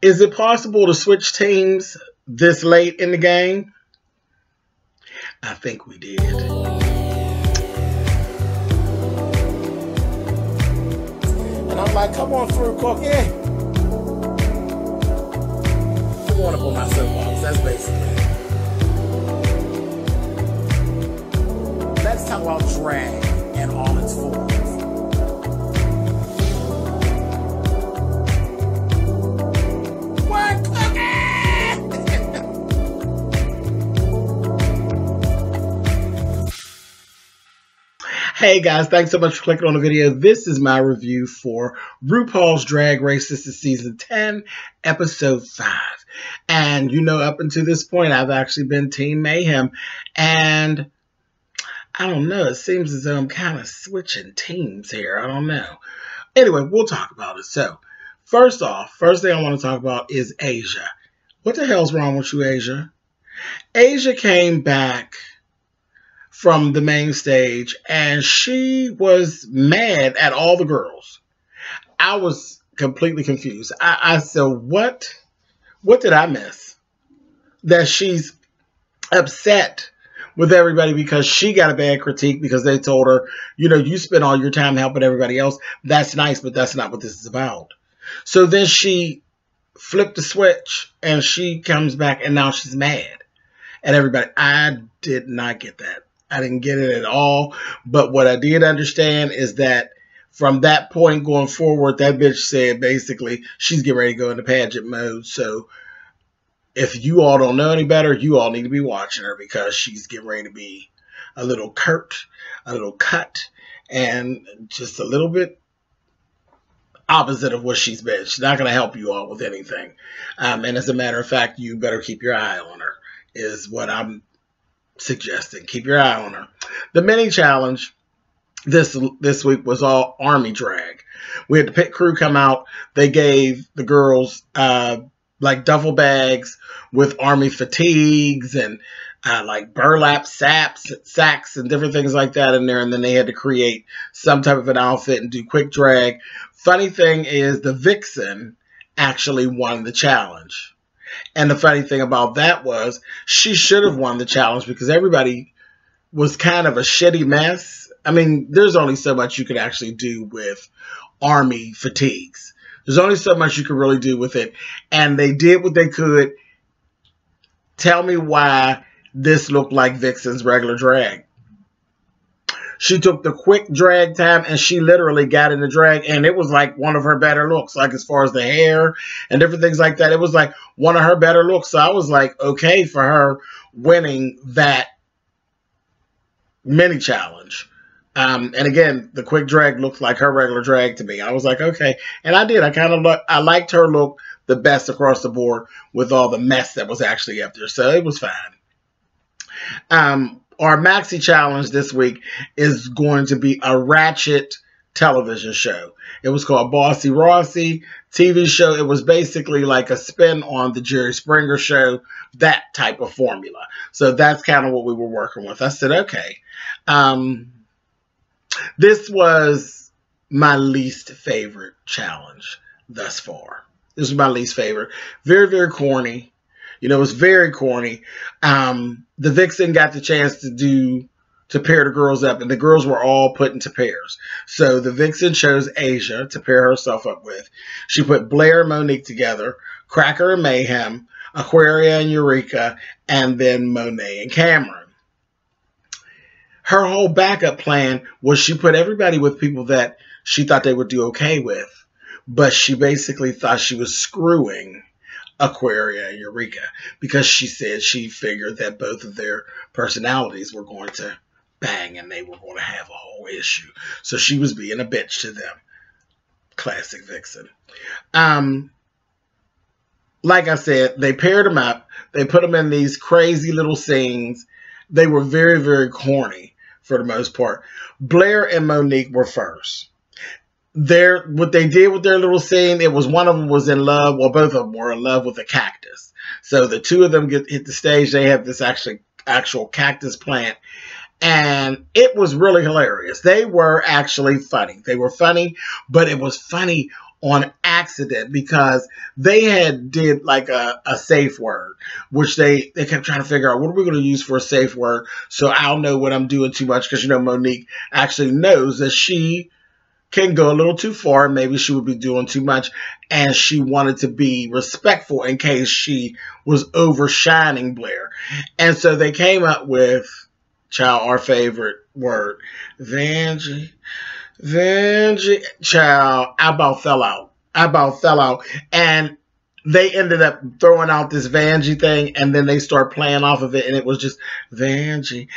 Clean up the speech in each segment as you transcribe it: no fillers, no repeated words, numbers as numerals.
Is it possible to switch teams this late in the game? I think we did. And I'm like, come on through, Cook. Yeah. I want to put my soapbox. That's basically it. Let's talk about drag and all its forms. What Hey guys, thanks so much for clicking on the video. This is my review for RuPaul's Drag Race. This is season 10, episode 5. And you know, up until this point, I've actually been Team Mayhem. And I don't know, it seems as though I'm kind of switching teams here. I don't know. Anyway, we'll talk about it. So, first off, first thing I want to talk about is Asia. What the hell's wrong with you, Asia? Asia came back from the main stage, and she was mad at all the girls. I was completely confused. I said, what did I miss? That she's upset with everybody because she got a bad critique because they told her, you know, you spend all your time helping everybody else. That's nice, but that's not what this is about. So then she flipped the switch, and she comes back, and now she's mad at everybody. I did not get that. I didn't get it at all. But what I did understand is that from that point going forward, that bitch said basically she's getting ready to go into pageant mode. So if you all don't know any better, you all need to be watching her because she's getting ready to be a little curt, a little cut, and just a little bit opposite of what she's been. She's not going to help you all with anything. And as a matter of fact, you better keep your eye on her is what I'm suggesting. Keep your eye on her. The mini challenge this week was all army drag. We had the pit crew come out. They gave the girls like duffel bags with army fatigues and like burlap sacks and different things like that in there. And then they had to create some type of an outfit and do quick drag. Funny thing is the Vixen actually won the challenge. And the funny thing about that was she should have won the challenge because everybody was kind of a shitty mess. I mean, there's only so much you could actually do with army fatigues. There's only so much you could really do with it. And they did what they could. Tell me why this looked like Vixen's regular drag. She took the quick drag time and she literally got in the drag, and it was like one of her better looks, like as far as the hair and different things like that. It was like one of her better looks. So I was like, okay for her winning that mini challenge. And again, the quick drag looks like her regular drag to me. I was like, okay. And I did. I liked her look the best across the board with all the mess that was actually up there. So it was fine. Our maxi challenge this week is going to be a ratchet television show. It was called Bossy Rossi TV show. It was basically like a spin on the Jerry Springer show, that type of formula. So that's kind of what we were working with. I said, okay. This was my least favorite challenge thus far. This was my least favorite. Very, very corny. You know, it was very corny. The Vixen got the chance to pair the girls up, and the girls were all put into pairs. So the Vixen chose Asia to pair herself up with. She put Blair and Monique together, Cracker and Mayhem, Aquaria and Eureka, and then Monet and Cameron. Her whole backup plan was she put everybody with people that she thought they would do okay with, but she basically thought she was screwing Aquaria and Eureka because she said she figured that both of their personalities were going to bang and they were going to have a whole issue. So she was being a bitch to them. Classic Vixen. Like I said, they paired them up. They put them in these crazy little scenes. They were very, very corny for the most part. Blair and Monique were first. What they did with their little scene, it was one of them was in love, well, both of them were in love with a cactus. So the two of them hit the stage. They have this actual cactus plant, and it was really hilarious. They were actually funny. They were funny, but it was funny on accident because they had did like a safe word, which they kept trying to figure out, what are we going to use for a safe word so I'll know when I'm doing too much, because, you know, Monique actually knows that she can go a little too far and maybe she would be doing too much, and she wanted to be respectful in case she was overshining Blair. And so they came up with, child, our favorite word, Vanjie. Child, I about fell out. And they ended up throwing out this Vanjie thing, and then they start playing off of it, and it was just Vanjie.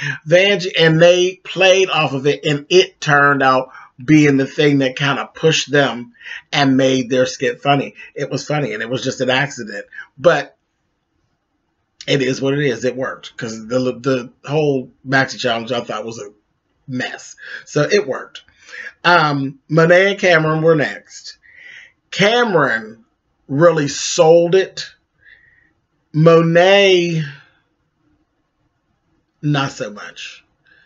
And they played off of it, and it turned out being the thing that kind of pushed them and made their skit funny. It was funny, and it was just an accident. But it is what it is. It worked, because the whole Maxi Challenge I thought was a mess. So it worked. Matea and Cameron were next. Cameron really sold it. Monet, not so much.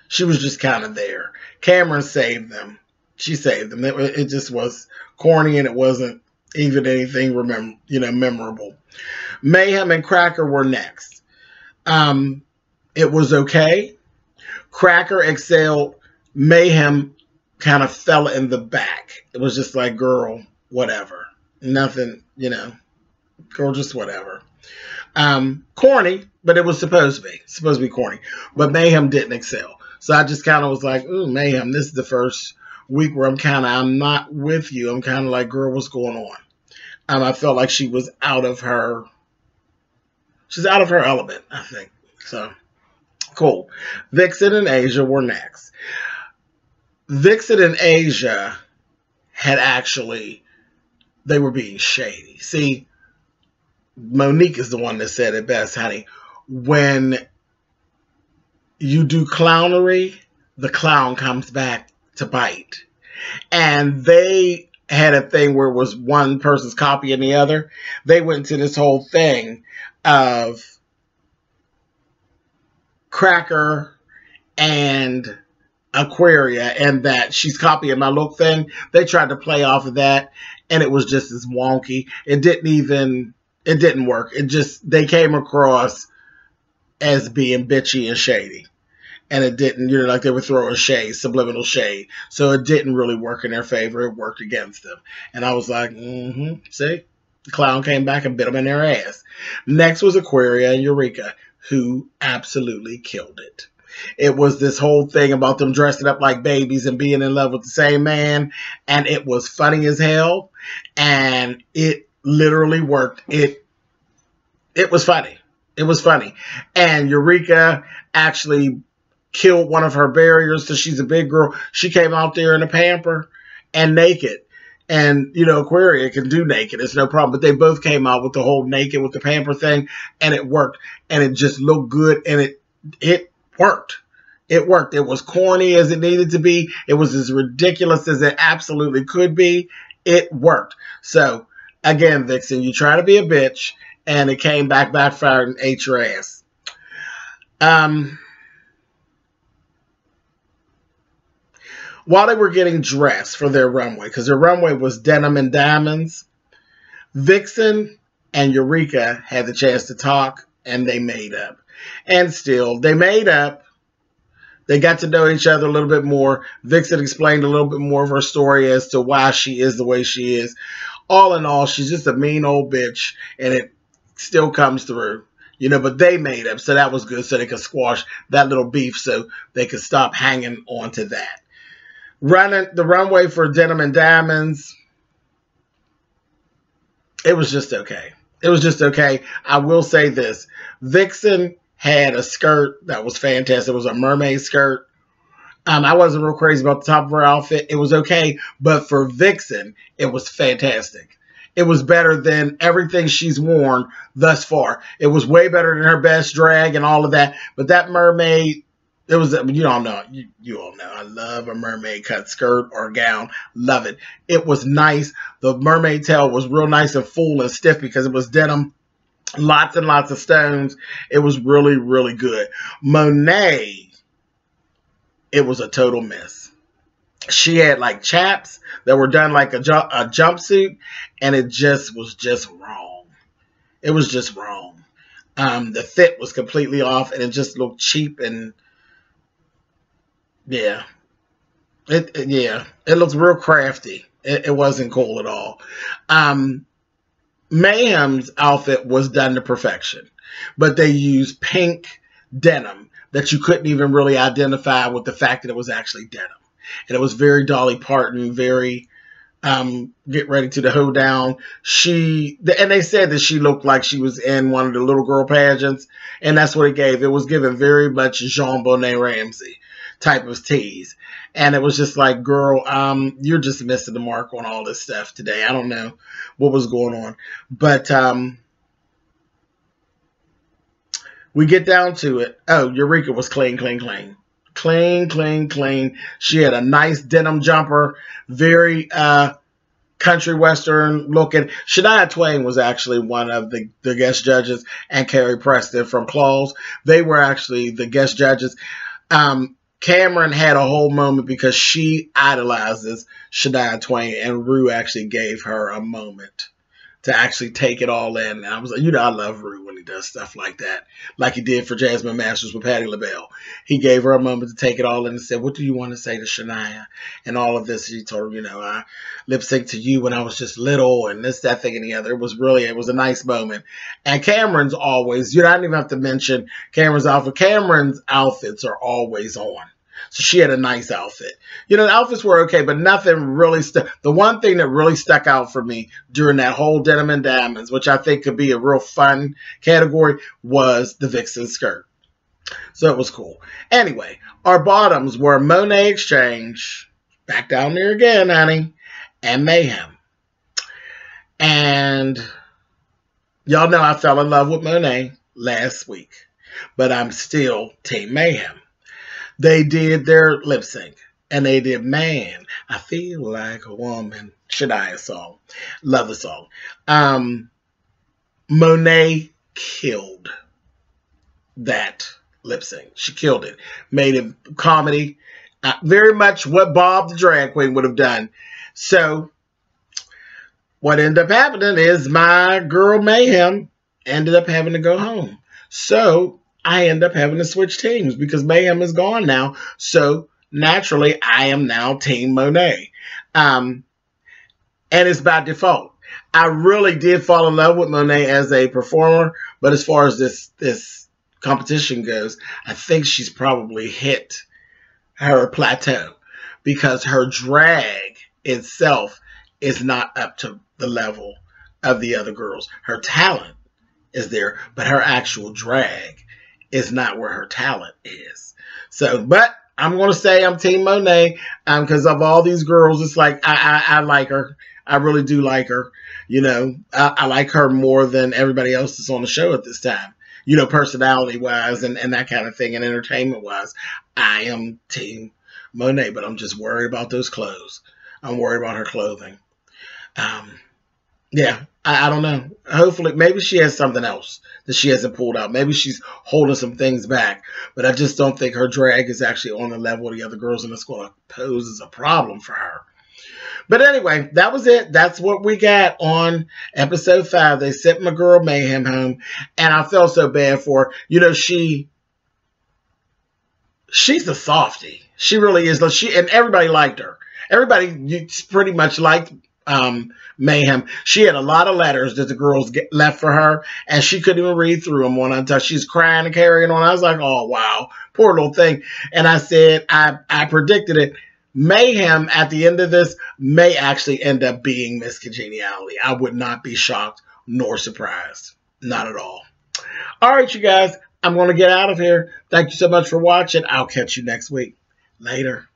She was just kind of there. Cameron saved them. She saved them. It just was corny, and it wasn't even anything memorable. Mayhem and Cracker were next. It was okay. Cracker excelled. Mayhem kind of fell in the back. It was just like, girl, whatever. Nothing, girl, just whatever. Corny, but it was supposed to be corny. But Mayhem didn't excel. So I just kind of was like, ooh, Mayhem, this is the first week where I'm not with you. I'm kind of like, girl, what's going on? I felt like she was out of her element, I think. So, cool. Vixen and Asia were next. Vixen and Asia they were being shady. See, Monique is the one that said it best, honey. When you do clownery, the clown comes back to bite. And they had a thing where it was one person's copying the other. They went into this whole thing of Cracker and Aquaria, and that she's copying my look thing. They tried to play off of that, and it was just as wonky. It didn't work. They came across as being bitchy and shady. And it didn't, like they were throwing shade, subliminal shade. So it didn't really work in their favor. It worked against them. And I was like, see? The clown came back and bit them in their ass. Next was Aquaria and Eureka, who absolutely killed it. It was this whole thing about them dressing up like babies and being in love with the same man. And it was funny as hell. And it literally worked. It was funny. It was funny. And Eureka actually killed one of her barriers, so she's a big girl. She came out there in a pamper and naked. And, Aquaria can do naked. It's no problem. But they both came out with the whole naked with the pamper thing. And it worked. And it just looked good. And it worked. It worked. It was corny as it needed to be. It was as ridiculous as it absolutely could be. It worked. So, again, Vixen, you try to be a bitch. And it came back, backfired, and ate your ass. While they were getting dressed for their runway, because their runway was denim and diamonds, Vixen and Eureka had the chance to talk, and they made up. And still, they made up. They got to know each other a little bit more. Vixen explained a little bit more of her story as to why she is the way she is. All in all, she's just a mean old bitch, and it still comes through. But they made up, so that was good, so they could squash that little beef, so they could stop hanging on to that. Running the runway for denim and diamonds, it was just okay. It was just okay. I will say this. Vixen had a skirt that was fantastic. It was a mermaid skirt. I wasn't real crazy about the top of her outfit. It was okay. But for Vixen, it was fantastic. It was better than everything she's worn thus far. It was way better than her best drag and all of that. But that mermaid, it was, you all know, I love a mermaid cut skirt or gown. Love it. It was nice. The mermaid tail was real nice and full and stiff because it was denim. Lots and lots of stones. It was really, really good. Monet, it was a total miss. she had like chaps that were done like a jumpsuit, and it was just wrong. It was just wrong. The fit was completely off, and it just looked cheap, and yeah, it looks real crafty. It wasn't cool at all. Mayhem's outfit was done to perfection, but they used pink denim that you couldn't even really identify with the fact that it was actually denim. And it was very Dolly Parton, very get ready to the hoedown. And they said that she looked like she was in one of the little girl pageants, and that's what it gave. It was given very much Jean Bonnet Ramsey type of tease. And it was just like, girl, you're just missing the mark on all this stuff today. I don't know what was going on. But we get down to it. Oh, Eureka was clean, clean, clean. Clean, clean, clean. She had a nice denim jumper, very country western looking. Shania Twain was actually one of the guest judges, and Carrie Preston from Colwell. They were actually the guest judges. Cameron had a whole moment because she idolizes Shania Twain, and Ru actually gave her a moment to actually take it all in. And I was like, you know, I love Ru when he does stuff like that, like he did for Jasmine Masters with Patti LaBelle. He gave her a moment to take it all in and said, what do you want to say to Shania? And all of this, she told her, you know, I lip synced to you when I was just little, and this, that, thing, and the other. It was a nice moment. And Cameron's always, you know, I don't even have to mention Cameron's outfit. Cameron's outfits are always on. So she had a nice outfit. You know, the outfits were okay, but nothing really stuck. The one thing that really stuck out for me during that whole Denim and Diamonds, which I think could be a real fun category, was the Vixen skirt. So it was cool. Anyway, our bottoms were Monet Exchange, back down there again, honey, and Mayhem. And y'all know I fell in love with Monet last week, but I'm still Team Mayhem. They did their lip sync, and they did Man, I Feel Like a Woman, Shania song. Love the song. Monet killed that lip sync. She killed it. Made it comedy. Very much what Bob the Drag Queen would have done. So what ended up happening is my girl Mayhem ended up having to go home. So I end up having to switch teams because Mayhem is gone now. So naturally, I am now Team Monet. And it's by default. I really did fall in love with Monet as a performer. But as far as this competition goes, I think she's probably hit her plateau because her drag itself is not up to the level of the other girls. Her talent is there, but her actual drag is not where her talent is. So, but I'm going to say I'm Team Monet because of all these girls, it's like I like her. I really do like her. You know, I like her more than everybody else that's on the show at this time. You know, personality-wise and that kind of thing, and entertainment-wise. I am Team Monet, but I'm just worried about those clothes. I'm worried about her clothing. Yeah, I don't know. Hopefully, maybe she has something else that she hasn't pulled out. Maybe she's holding some things back. But I just don't think her drag is actually on the level of the other girls, and it's going to pose as a problem for her. But anyway, that was it. That's what we got on episode 5. They sent my girl Mayhem home, and I felt so bad for her. You know, she's a softie. She really is. And everybody liked her. Everybody pretty much liked Mayhem. She had a lot of letters that the girls left for her, and she couldn't even read through them one until she's crying and carrying on. I was like, oh, wow, poor little thing. And I said, I predicted it. Mayhem, at the end of this, may actually end up being Miss Congeniality. I would not be shocked nor surprised. Not at all. All right, you guys, I'm going to get out of here. Thank you so much for watching. I'll catch you next week. Later.